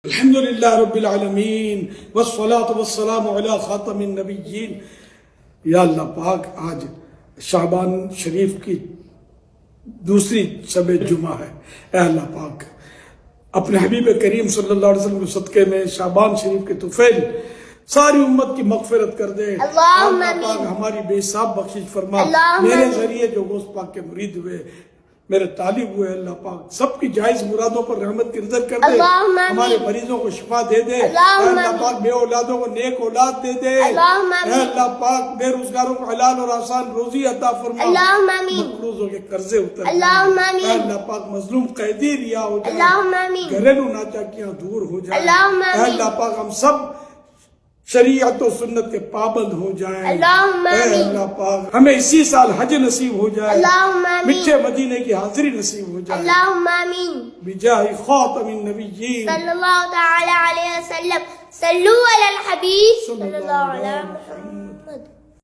الحمدللہ رب العالمین والصلاة والسلام علی خاتم النبیین۔ یا اللہ پاک، آج شعبان شریف کی دوسری شب جمعہ ہے۔ اے اللہ پاک، اپنے حبیب کریم صلی اللہ علیہ وسلم کے صدقے میں شعبان شریف کے طفیل ساری امت کی مغفرت کر دے۔ اللہ پاک ہماری بے حساب بخشش فرما۔ میرے ذریعے جو غوث پاک کے مرید ہوئے، میرے طالب ہوئے، اللہ پاک سب کی جائز مرادوں پر رحمت کی نظر کر دے۔ ہمارے مریضوں کو شفا دے دے۔ اللہ پاک بے اولادوں کو نیک اولاد دے دے۔ اللہ پاک بے روزگاروں کو حلال اور آسان روزی عطا فرما۔ مقروضوں کے قرضے اتر دے۔ اللہ پاک مظلوم قیدی رہا ہو جائے، گھریلو ناچاکیاں دور ہو جائیں۔ اللہ پاک ہم سب شریعت و سنت کے پابند ہو جائیں۔ اللہ پاک ہمیں اسی سال حج نصیب ہو جائے، میٹھے مدینے کی حاضری نصیب ہو جائے۔ اللہم آمین بجاہ خاتم النبیین صلی اللہ تعالی علیہ وسلم۔ صلو علی الحبیب صلی اللہ علیہ محمد۔